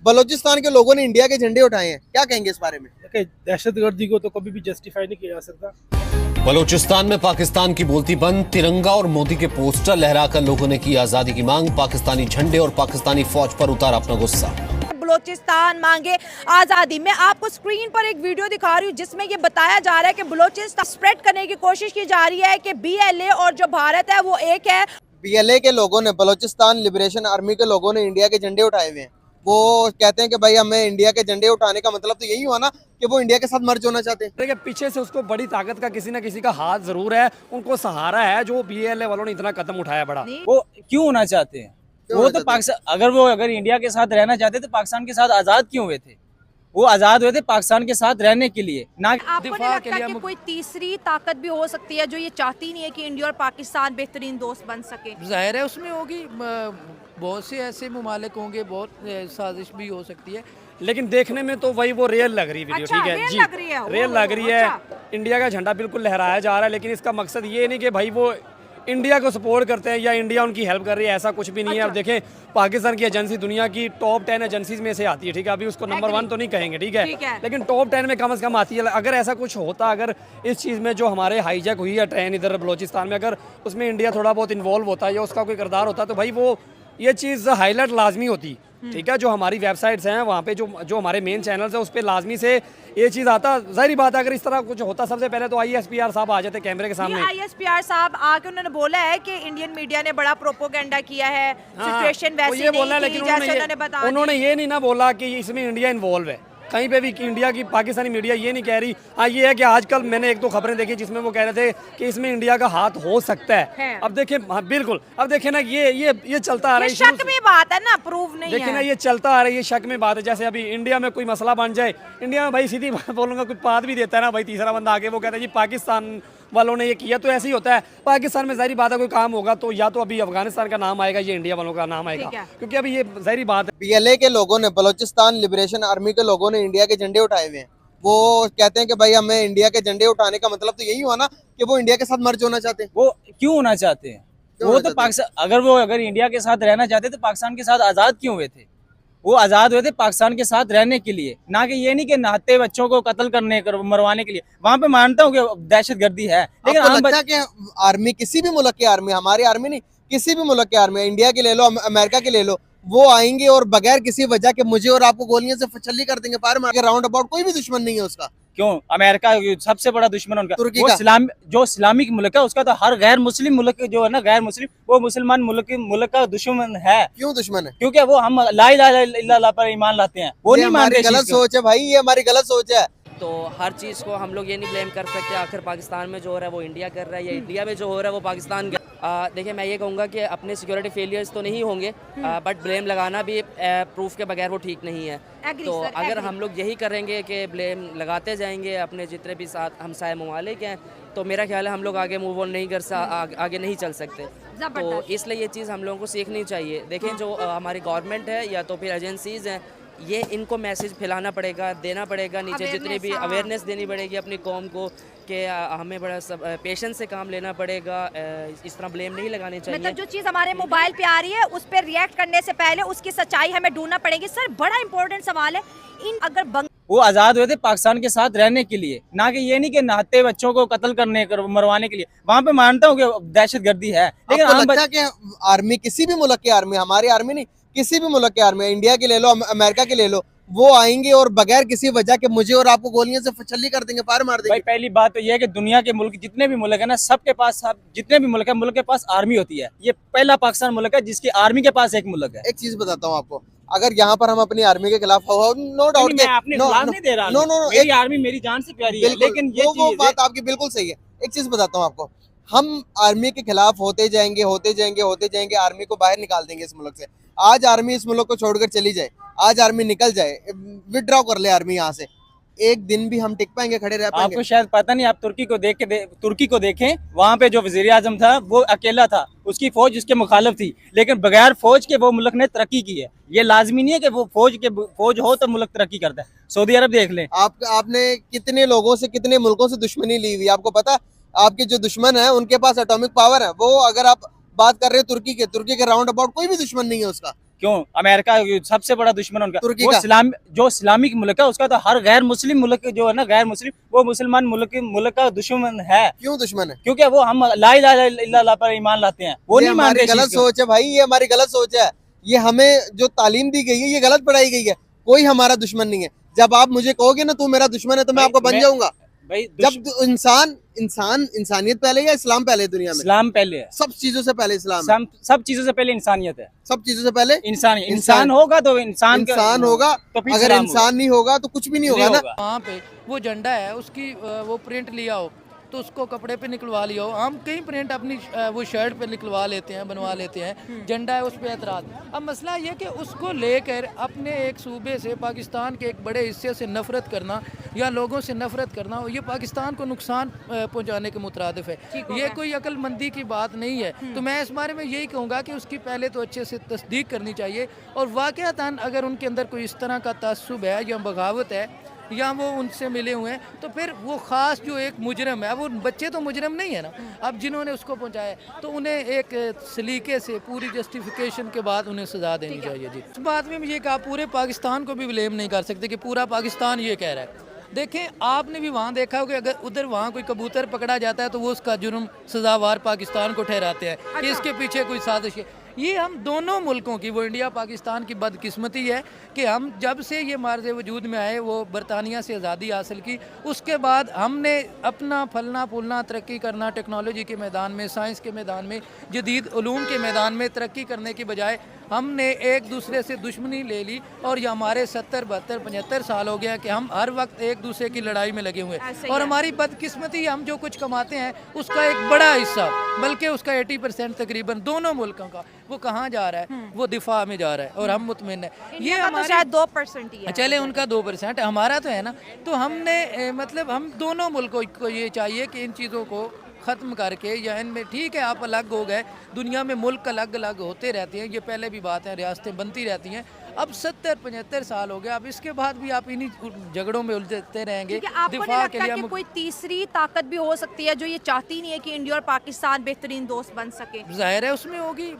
बलूचिस्तान के लोगों ने इंडिया के झंडे उठाए हैं, क्या कहेंगे इस बारे में? देखिए, दहशतगर्दी को तो कभी भी जस्टिफाई नहीं किया जा सकता। बलूचिस्तान में पाकिस्तान की बोलती बंद, तिरंगा और मोदी के पोस्टर लहराकर लोगों ने की आजादी की मांग। पाकिस्तानी झंडे और पाकिस्तानी फौज पर उतारा अपना गुस्सा। बलूचिस्तान मांगे आजादी। मैं आपको स्क्रीन पर एक वीडियो दिखा रही हूँ जिसमें ये बताया जा रहा है कि बलूचिस्तान स्प्रेड करने की कोशिश की जा रही है कि BLA और जो भारत है वो एक है। BLA के लोगों ने, बलूचिस्तान लिबरेशन आर्मी के लोगों ने इंडिया के झंडे उठाए हुए हैं। वो कहते हैं कि भाई हमें इंडिया के झंडे उठाने का मतलब तो यही हुआ ना कि वो इंडिया के साथ मर्ज होना चाहते हैं। देखिए, पीछे से उसको बड़ी ताकत का किसी ना किसी का हाथ जरूर है, उनको सहारा है जो BLA वालों ने इतना कदम उठाया बड़ा। वो क्यों होना चाहते हैं? वो तो पाकिस्तान, अगर इंडिया के साथ रहना चाहते तो पाकिस्तान के साथ आजाद क्यों हुए थे? वो आजाद हुए थे पाकिस्तान के साथ रहने के लिए, ना आपको नहीं लगता कि कोई तीसरी ताकत भी हो सकती है जो ये चाहती नहीं है कि इंडिया और पाकिस्तान बेहतरीन दोस्त बन सके? जाहिर है उसमें होगी, बहुत से ऐसे ममालिक होंगे, बहुत साजिश भी हो सकती है, लेकिन देखने में तो वही वो रियल लग रही वीडियो। अच्छा, ठीक है रियल जी, लग रही है, रियल लग रही है। अच्छा। इंडिया का झंडा बिल्कुल लहराया जा रहा है, लेकिन इसका मकसद ये नहीं कि भाई वो इंडिया को सपोर्ट करते हैं या इंडिया उनकी हेल्प कर रही है, ऐसा कुछ भी नहीं है। अब देखें, पाकिस्तान की एजेंसी दुनिया की टॉप 10 एजेंसीज में से आती है, ठीक है। अभी उसको नंबर 1 तो नहीं कहेंगे, ठीक है, लेकिन टॉप 10 में कम से कम आती है। अगर ऐसा कुछ होता, अगर इस चीज़ में जो हमारे हाईजैक हुई है ट्रेन इधर बलोचिस्तान में, अगर उसमें इंडिया थोड़ा बहुत इन्वॉल्व होता या उसका कोई किरदार होता तो भाई वो ये चीज़ हाईलाइट लाजमी होती, ठीक है। जो हमारी वेबसाइट्स हैं वहाँ पे जो हमारे मेन चैनल्स हैं उस पर लाजमी से ये चीज़ आता। जाहिर बात है, अगर इस तरह कुछ होता सबसे पहले तो ISPR साहब आ जाते कैमरे के सामने। ISPR साहब आके उन्होंने बोला है कि इंडियन मीडिया ने बड़ा प्रोपोगेंडा किया है, सिचुएशन वैसी ये बोला, नहीं लेकिन थी जैसे उन्होंने बताया। उन्होंने ये नहीं ना बोला कि इसमें इंडिया इन्वॉल्व है कहीं पे भी, कि इंडिया की पाकिस्तानी मीडिया ये नहीं कह रही। हाँ, ये है कि आजकल मैंने 1-2 खबरें देखी जिसमें वो कह रहे थे कि इसमें इंडिया का हाथ हो सकता है। अब देखें, हाँ बिल्कुल, अब देखें ना, ये चलता आ रहा है, शक में बात है ना, प्रूव नहीं है। देखिए ना, ये चलता आ रहा है, ये शक में बात है। जैसे अभी इंडिया में कोई मसला बन जाए, इंडिया में भाई सीधी बात बोलूंगा, कोई बात भी देता है ना भाई, तीसरा बंदा आके वो कहता है जी पाकिस्तान वालों ने ये किया, तो ऐसे ही होता है। पाकिस्तान में जाहिर बात है कोई काम होगा तो या तो अभी अफगानिस्तान का नाम आएगा, ये इंडिया वालों का नाम आएगा, क्योंकि अभी ये जाहिर बात है। BLA के लोगों ने, बलूचिस्तान लिबरेशन आर्मी के लोगों ने इंडिया के झंडे उठाए हुए हैं। वो कहते हैं कि भाई हमें इंडिया के झंडे उठाने का मतलब तो यही हुआ ना कि वो इंडिया के साथ मर्ज होना चाहते हैं। वो क्यों होना चाहते हैं? वो तो पाकिस्तान, अगर इंडिया के साथ रहना चाहते तो पाकिस्तान के साथ आजाद क्यों हुए थे? वो आजाद हुए थे पाकिस्तान के साथ रहने के लिए, ना कि ये नहीं कि नहाते बच्चों को कत्ल करने मरवाने के लिए। वहाँ पे मानता हूँ कि दहशतगर्दी है, लेकिन आपको लगता है कि आर्मी, किसी भी मुल्क की आर्मी, हमारी आर्मी नहीं, किसी भी मुल्क की आर्मी, इंडिया की ले लो, अमेरिका की ले लो, वो आएंगे और बगैर किसी वजह के मुझे और आपको गोलियों से फछल्ली कर देंगे, पार मार के? राउंड अबाउट कोई भी दुश्मन नहीं है उसका। क्यों? अमेरिका सबसे बड़ा दुश्मन उनका, तुर्की वो का। जो इस्लामिक मुल्क है उसका तो हर गैर मुस्लिम मुल्क जो है ना, गैर मुस्लिम, वो मुसलमान मुल्क का दुश्मन है। क्यों दुश्मन है? क्योंकि वो हम ला इलाहा इल्लल्लाह पर ईमान लाते हैं, वो नहीं मानते। गलत सोच है भाई, ये हमारी गलत सोच है। तो हर चीज़ को हम लोग ये नहीं ब्लेम कर सकते आखिर पाकिस्तान में जो हो रहा है वो इंडिया कर रहा है या इंडिया में जो हो रहा है वो पाकिस्तान कर। देखिए, मैं ये कहूँगा कि अपने सिक्योरिटी फेलियर्स तो नहीं होंगे, बट ब्लेम लगाना भी प्रूफ के बगैर वो ठीक नहीं है। तो अगर हम लोग यही करेंगे कि ब्लेम लगाते जाएंगे अपने जितने भी साथ हमसाए ममालिक हैं, तो मेरा ख्याल है हम लोग आगे मूव ऑन नहीं आगे नहीं चल सकते। तो इसलिए ये चीज़ हम लोगों को सीखनी चाहिए। देखें, जो हमारी गवर्नमेंट है या तो फिर एजेंसीज़ हैं, ये इनको मैसेज फैलाना पड़ेगा, देना पड़ेगा नीचे, जितनी भी अवेयरनेस देनी पड़ेगी अपनी कौम को कि हमें बड़ा पेशेंस से काम लेना पड़ेगा, इस तरह ब्लेम नहीं लगाने चाहिए। मतलब जो चीज़ हमारे मोबाइल पे आ रही है उस पर रिएक्ट करने से पहले उसकी सच्चाई हमें ढूंढना पड़ेगी। सर, बड़ा इंपॉर्टेंट सवाल है, वो आजाद हुए थे पाकिस्तान के साथ रहने के लिए, ना कि ये नहीं कि नहाते बच्चों को कत्ल करने मरवाने के लिए। वहाँ पे मानता हूँ कि दहशतगर्दी है, लेकिन आपको लगता है कि आर्मी, किसी भी मुल्क की आर्मी, हमारी आर्मी नहीं, किसी भी मुल्क की आर्मी, इंडिया की ले लो, अमेरिका की ले लो, वो आएंगे और बगैर किसी वजह के मुझे और आपको गोलियों से फछल्ली कर देंगे, पार मार देंगे? भाई, पहली बात तो ये है कि दुनिया के मुल्क, जितने भी मुल्क है ना, सबके पास, जितने भी मुल्क है, मुल्क के पास आर्मी होती है। ये पहला पाकिस्तान मुल्क है जिसकी आर्मी के पास एक मुल्क है। एक चीज बताता हूँ आपको, अगर यहाँ पर हम अपनी आर्मी के खिलाफ हो, नो डाउट, नहीं दे रहा, मेरी आर्मी मेरी जान से प्यारी है, लेकिन वो बात आपकी बिल्कुल सही है। एक चीज बताता हूँ आपको, हम आर्मी के खिलाफ होते जाएंगे, आर्मी को बाहर निकाल देंगे इस मुल्क से। आज आर्मी इस मुल्क को छोड़कर चली जाए, आज आर्मी निकल जाए, विड्रॉ कर ले आर्मी यहाँ से, एक दिन भी हम टिक पाएंगे, खड़े रह पाएंगे? आपको शायद पता नहीं, आप तुर्की को देखें, वहाँ पे जो वजीर आजम था वो अकेला था, उसकी फौज उसके मुखालिफ थी, लेकिन बगैर फौज के वो मुल्क ने तरक्की की है। ये लाजमी नहीं है कि वो फौज हो तो मुल्क तरक्की करता है। सऊदी अरब देख लें। आपने कितने लोगों से, कितने मुल्कों से दुश्मनी ली हुई, आपको पता? आपके जो दुश्मन है उनके पास एटॉमिक पावर है। वो अगर आप बात कर रहे हैं तुर्की के राउंड अबाउट कोई भी दुश्मन नहीं है उसका, क्यों? अमेरिका सबसे बड़ा दुश्मन उनका। तुर्की वो का। जो इस्लामिक मुल्क है उसका तो हर गैर मुस्लिम मुल्क जो है ना, गैर मुस्लिम वो मुसलमान मुल्क का दुश्मन है। क्यों दुश्मन है? क्योंकि वो हम ला इलाहा इल्लल्लाह पर ईमान लाते हैं, वो ये नहीं हमारी मानते इस गलत चीज़ को। सोच है भाई, ये हमारी गलत सोच है। ये हमें जो तालीम दी गई है ये गलत पढ़ाई गई है। कोई हमारा दुश्मन नहीं है। जब आप मुझे कहोगे ना तू मेरा दुश्मन है तो मैं भाई, आपको बन जाऊंगा। भाई जब इंसानियत पहले या इस्लाम पहले दुनिया में? इस्लाम पहले है, सब चीजों से पहले इस्लाम है। सब चीजों से पहले इंसानियत है। सब चीजों से पहले इंसान होगा तो इंसान होगा। तो फिर अगर इस्लाम इंसान नहीं होगा तो कुछ भी नहीं होगा ना। वहाँ पे वो झंडा है उसकी वो प्रिंट लिया हो तो उसको कपड़े पे निकलवा लिया हो। हम कई प्रिंट अपनी वो शर्ट पे निकलवा लेते हैं, बनवा लेते हैं। झंडा है उस पे एतराज़। अब मसला ये कि उसको लेकर अपने एक सूबे से, पाकिस्तान के एक बड़े हिस्से से नफरत करना या लोगों से नफरत करना, ये पाकिस्तान को नुकसान पहुंचाने के मुतरादिफ है। ये कोई अक्लमंदी की बात नहीं है। तो मैं इस बारे में यही कहूँगा कि उसकी पहले तो अच्छे से तस्दीक करनी चाहिए और वाक़अतन अगर उनके अंदर कोई इस तरह का तअस्सुब है या बगावत है या वो उनसे मिले हुए हैं तो फिर वो ख़ास जो एक मुजरम है, वो बच्चे तो मुजरम नहीं है ना। अब जिन्होंने उसको पहुंचाया तो उन्हें एक सलीके से पूरी जस्टिफिकेशन के बाद उन्हें सज़ा देनी चाहिए। जी, इस बात में ये कहा पूरे पाकिस्तान को भी ब्लेम नहीं कर सकते कि पूरा पाकिस्तान ये कह रहा है। देखें, आपने भी वहाँ देखा हो कि अगर उधर वहाँ कोई कबूतर पकड़ा जाता है तो वो उसका जुर्म सज़ावार पाकिस्तान को ठहराते हैं कि इसके पीछे कोई साजिश है। ये हम दोनों मुल्कों की, वो इंडिया पाकिस्तान की बदकिस्मती है कि हम जब से ये मार्ज़े वजूद में आए, वो बरतानिया से आज़ादी हासिल की, उसके बाद हमने अपना फलना फूलना तरक्की करना टेक्नोलॉजी के मैदान में, साइंस के मैदान में, जदीद उलूम के मैदान में तरक्की करने की बजाय हमने एक दूसरे से दुश्मनी ले ली और ये हमारे 70, 72, 75 साल हो गया कि हम हर वक्त एक दूसरे की लड़ाई में लगे हुए हैं। और हमारी बदकिस्मती, हम जो कुछ कमाते हैं उसका एक बड़ा हिस्सा, बल्कि उसका 80% तकरीबन दोनों मुल्कों का, वो कहाँ जा रहा है? वो दिफा में जा रहा है और हम मुतमिन है। ये हमारे शायद 2% ही है। चले उनका 2%, हमारा तो है ना। तो हमने मतलब हम दोनों मुल्कों को ये चाहिए कि इन चीज़ों को ख़त्म करके, या इनमें ठीक है आप अलग हो गए, दुनिया में मुल्क अलग अलग होते रहते हैं, ये पहले भी बात है, रियासतें बनती रहती हैं। अब 70-75 साल हो गए, अब इसके बाद भी आप इन्हीं झगड़ों में उलझते रहेंगे। आपको नहीं दिफा के लगता लिए कि कोई तीसरी ताकत भी हो सकती है जो ये चाहती नहीं है कि इंडिया और पाकिस्तान बेहतरीन दोस्त बन सके? ज़ाहिर है उसमें होगी,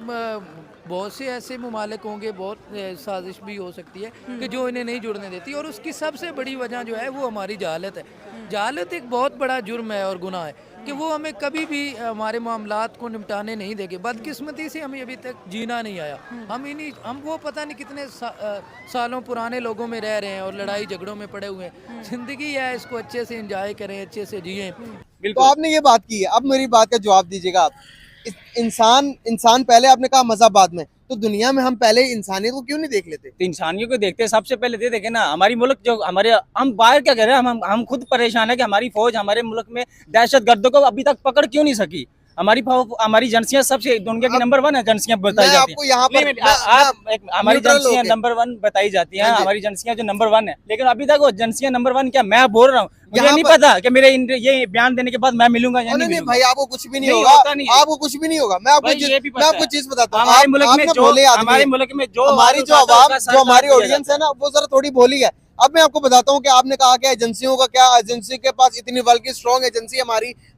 बहुत से ऐसे ममालिक होंगे, बहुत साजिश भी हो सकती है कि जो इन्हें नहीं जुड़ने देती। और उसकी सबसे बड़ी वजह जो है वो हमारी जहालत है। जहालत एक बहुत बड़ा जुर्म है और गुनाह है कि वो हमें कभी भी हमारे मामलात को निपटाने नहीं देंगे। बदकिस्मती से हमें अभी तक जीना नहीं आया। हम वो पता नहीं कितने सालों पुराने लोगों में रह रहे हैं और लड़ाई झगड़ों में पड़े हुए हैं। ज़िंदगी है, इसको अच्छे से एंजॉय करें, अच्छे से जिएं। तो आपने ये बात की है, अब मेरी बात का जवाब दीजिएगा आप। इंसान पहले, आपने कहा मज़हब बाद में, तो दुनिया में हम पहले इंसानियत को क्यों नहीं देख लेते? तो इंसानियों को देखते हैं सबसे पहले। दे देखे ना हमारी मुल्क जो हमारे, हम बाहर क्या कर रहे हैं, हम खुद परेशान है कि हमारी फौज हमारे मुल्क में दहशतगर्दों को अभी तक पकड़ क्यों नहीं सकी। हमारी एजेंसियां सबसे दुनिया की नंबर 1 एजेंसियां बताई जाती हैं। आपको यहाँ पर हमारी एजेंसियां नंबर 1 बताई जाती हैं, हमारी एजेंसियां जो नंबर 1 है, लेकिन अभी तक वो एजेंसियां नंबर 1 क्या, मैं बोल रहा हूँ, मुझे नहीं पता कि मेरे ये बयान देने के बाद मैं मिलूंगा या नहीं। भाई आपको कुछ भी नहीं होगा, आपको कुछ भी नहीं होगा। मैं आपको चीज बताता हूँ। हमारे मुल्क में जो हमारी जो आवाम, जो हमारी ऑडियंस है ना, वो जरा थोड़ी भोली है। अब मैं आपको बताता हूँ कि आपने कहा कि एजेंसियों का क्या, एजेंसी के पास इतनी बल्कि स्ट्रॉन्ग एजेंसी,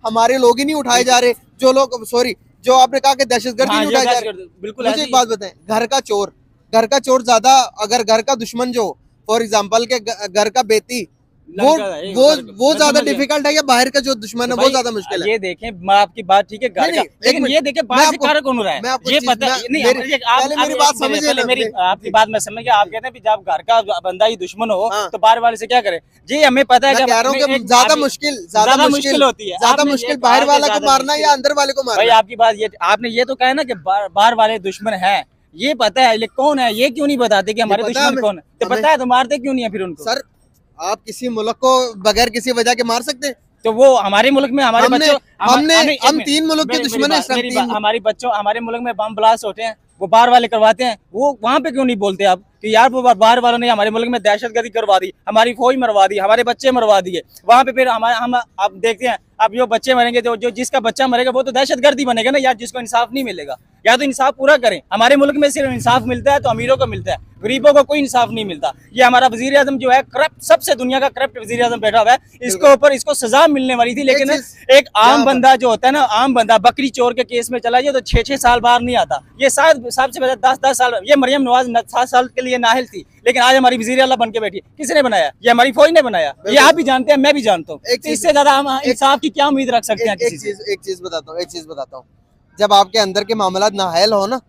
हमारे लोग ही नहीं उठाए जा रहे, जो लोग, सॉरी, जो आपने कहा कि दहशतगर्द नहीं उठाए जा रहे। बिल्कुल। मुझे एक बात बताएं, घर का चोर ज्यादा, अगर घर का दुश्मन जो, फॉर एग्जाम्पल के घर का बेटी, वो ज्यादा डिफिकल्ट है या बाहर का जो दुश्मन है वो ज्यादा मुश्किल है? ये देखें, आपकी बात ठीक है, लेकिन ये देखें बाहर से कारक कौन हो रहा है, ये पता नहीं। मेरी बात समझिए, मेरी आपकी बात मैं समझ गया। आप कहते हैं जब घर का बंदा ही दुश्मन हो तो बाहर वाले से क्या करे। जी हमें पता है, कह रहा हूँ कि ज्यादा मुश्किल होती है, ज्यादा मुश्किल बाहर वाला को मारना या अंदर वाले को मारना। भाई आपकी बात ये, आपने ये तो कहा ना कि बाहर वाले दुश्मन है, ये पता है, लेकिन कौन है ये क्यों नहीं बताते कि हमारे दुश्मन कौन है? तो पता है तो मारते क्यों नहीं है फिर उनको? सर, आप किसी मुल्क को बगैर किसी वजह के मार सकते हैं? तो वो हमारे मुल्क में हमारे बच्चों, हम 3 मुल्क के दुश्मन हैं। हमारे मुल्क में बम ब्लास्ट होते हैं, वो बाहर वाले करवाते हैं, वो वहाँ पे क्यों नहीं बोलते आप? कि यार वो बाहर वालों ने हमारे मुल्क में दहशतगर्दी करवा दी, हमारी फौज मरवा दी, हमारे बच्चे मरवा दिए। वहाँ पे फिर हम आप देखते हैं अब जो बच्चे मरेंगे, जो जिसका बच्चा मरेगा वो तो दहशतगर्दी बनेगा ना यार, जिसको इंसाफ नहीं मिलेगा। या तो इंसाफ पूरा करें। हमारे मुल्क में सिर्फ इंसाफ मिलता है तो अमीरों को मिलता है, गरीबों को कोई इंसाफ नहीं मिलता। ये हमारा वजीर आजम जो है करप्ट, सबसे दुनिया का करप्ट वजीर आजम बैठा हुआ है, इसको ऊपर इसको सजा मिलने वाली थी, लेकिन एक आम बंदा जो होता है ना, आम बंदा बकरी चोर के केस में चला जाए तो 6-6 साल बाहर नहीं आता। ये शायद सबसे ज्यादा 10-10 साल। ये मरियम नवाज 7 साल के लिए नाहल थी, लेकिन आज हमारी वजीर आला बन के बैठी। किसने बनाया? ये हमारी फौज ने बनाया। ये आप भी जानते हैं, मैं भी जानता हूँ। इससे ज्यादा हम इंसाफ की क्या उम्मीद रख सकते हैं? एक चीज बताता हूँ, जब आपके अंदर के मामलात नाहल हो ना,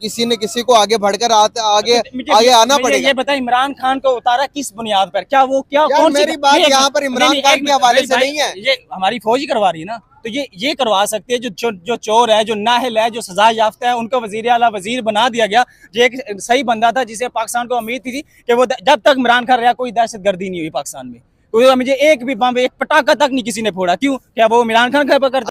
किसी न किसी को आगे बढ़कर आगे आना पड़ेगा। ये बताए इमरान खान को उतारा किस बुनियाद पर? क्या वो क्या कौन मेरी बात यहाँ पर इमरान खान के हवाले से नहीं है, ये हमारी फौज ही करवा रही है ना, तो ये करवा सकते हैं। जो चोर है, जो नाहल है, जो सजा याफ्ता है, उनको वजीर आला वजीर बना दिया गया। ये एक सही बंदा था जिसे पाकिस्तान को उम्मीद थी कि वो जब तक इमरान खान रहा कोई दहशतगर्दी नहीं हुई पाकिस्तान में। मुझे एक भी बम, एक पटाखा तक नहीं किसी ने फोड़ा। क्यों? क्या वो इमरान खान घर पर करता?